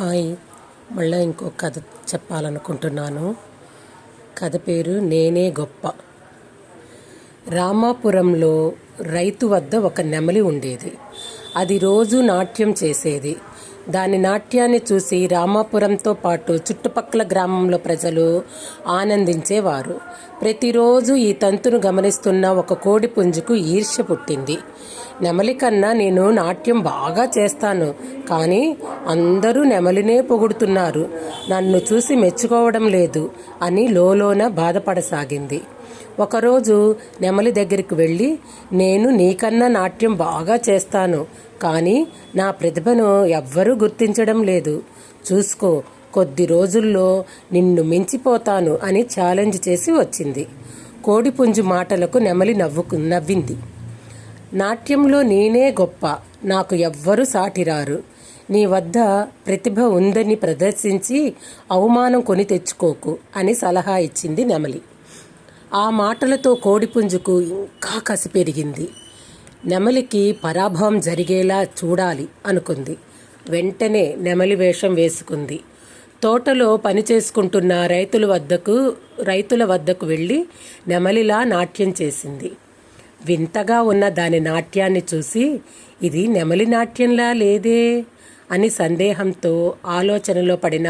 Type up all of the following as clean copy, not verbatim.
Hi, మళ్ళీ ఇంకో కథ చెప్పాలనుకుంటున్నాను. కథ పేరు నేనే గొప్ప. రామాపురంలో రైతు వద్ద ఒక నెమలి ఉండేది. అది రోజు నాట్యం చేసేది. దాని నాట్యాన్ని చూసి రామాపురంతో పాటు చుట్టుపక్కల గ్రామంలో ప్రజలు ఆనందించేవారు. ప్రతిరోజు ఈ తంతును గమనిస్తున్న ఒక కోడి పుంజుకు ఈర్ష్య పుట్టింది. నెమలి కన్నా నేను నాట్యం బాగా చేస్తాను, కానీ అందరూ నెమలినే పొగుడుతున్నారు, నన్ను చూసి మెచ్చుకోవడం లేదు అని లోలోన బాధపడసాగింది. ఒకరోజు నెమలి దగ్గరికి వెళ్ళి, నేను నీకన్నా నాట్యం బాగా చేస్తాను, కానీ నా ప్రతిభను ఎవ్వరూ గుర్తించడం లేదు. చూసుకో, కొద్ది రోజుల్లో నిన్ను మించిపోతాను అని ఛాలెంజ్ చేసి వచ్చింది. కోడిపుంజు మాటలకు నెమలి నవ్వింది. నాట్యంలో నేనే గొప్ప, నాకు ఎవ్వరూ సాటిరారు. నీ వద్ద ప్రతిభ ఉందని ప్రదర్శించి అవమానం కొని తెచ్చుకోకు అని సలహా ఇచ్చింది నెమలి. ఆ మాటలతో కోడిపుంజుకు ఇంకా కసి పెరిగింది. నెమలికి పరాభవం జరిగేలా చూడాలి అనుకుంది. వెంటనే నెమలి వేషం వేసుకుంది. తోటలో పని చేసుకుంటున్న రైతుల వద్దకు వెళ్ళి నెమలిలా నాట్యం చేసింది. వింతగా ఉన్న దాని నాట్యాన్ని చూసి, ఇది నెమలి నాట్యంలా లేదే అని సందేహంతో ఆలోచనలో పడిన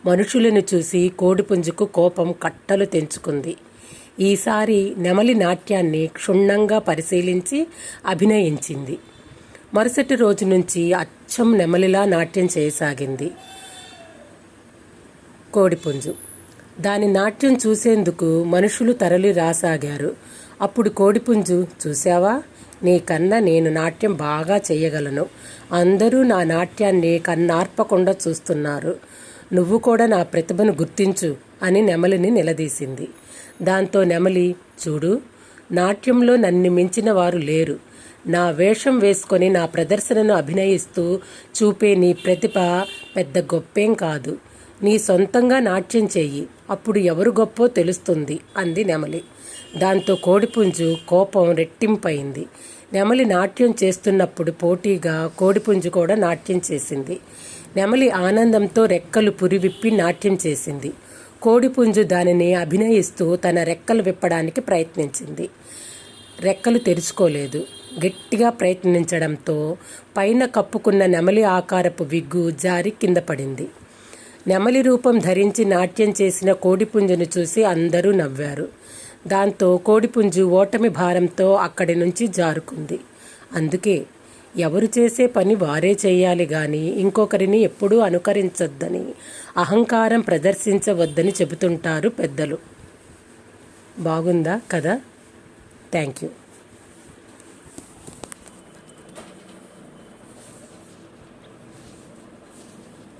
మనుషులను చూసి కోడిపుంజుకు కోపం కట్టలు తెంచుకుంది. ఈసారి నెమలి నాట్యాన్ని క్షుణ్ణంగా పరిశీలించి అభినయించింది. మరుసటి రోజు నుంచి అచ్చం నెమలిలా నాట్యం చేయసాగింది కోడిపుంజు. దాని నాట్యం చూసేందుకు మనుషులు తరలి రాసాగారు. అప్పుడు కోడిపుంజు, చూసావా, నీకన్నా నేను నాట్యం బాగా చేయగలను. అందరూ నా నాట్యాన్ని కన్నార్పకుండా చూస్తున్నారు. నువ్వు కూడా నా ప్రతిభను గుర్తించు అని నెమలిని నిలదీసింది. దాంతో నెమలి, చూడు, నాట్యంలో నన్ను మించిన వారు లేరు. నా వేషం వేసుకొని నా ప్రదర్శనను అభినయిస్తూ చూపే నీ ప్రతిభ పెద్ద గొప్పేం కాదు. నీ సొంతంగా నాట్యం చెయ్యి, అప్పుడు ఎవరు గొప్పో తెలుస్తుంది అంది నెమలి. దాంతో కోడిపుంజు కోపం రెట్టింపైంది. నెమలి నాట్యం చేస్తున్నప్పుడు పోటీగా కోడిపుంజు కూడా నాట్యం చేసింది. నెమలి ఆనందంతో రెక్కలు పురివిప్పి నాట్యం చేసింది. కోడిపుంజు దానిని అభినయిస్తూ తన రెక్కలు విప్పడానికి ప్రయత్నించింది. రెక్కలు తెరుచుకోలేదు. గట్టిగా ప్రయత్నించడంతో పైన కప్పుకున్న నెమలి ఆకారపు విగ్గు జారి కింద పడింది. నెమలి రూపం ధరించి నాట్యం చేసిన కోడిపుంజును చూసి అందరూ నవ్వారు. దాంతో కోడిపుంజు ఓటమి భారంతో అక్కడి నుంచి జారుకుంది. అందుకే ఎవరు చేసే పని వారే చేయాలి గాని ఇంకొకరిని ఎప్పుడూ అనుకరించొద్దని, అహంకారం ప్రదర్శించవద్దని చెబుతుంటారు పెద్దలు. బాగుందా కదా? Thank you.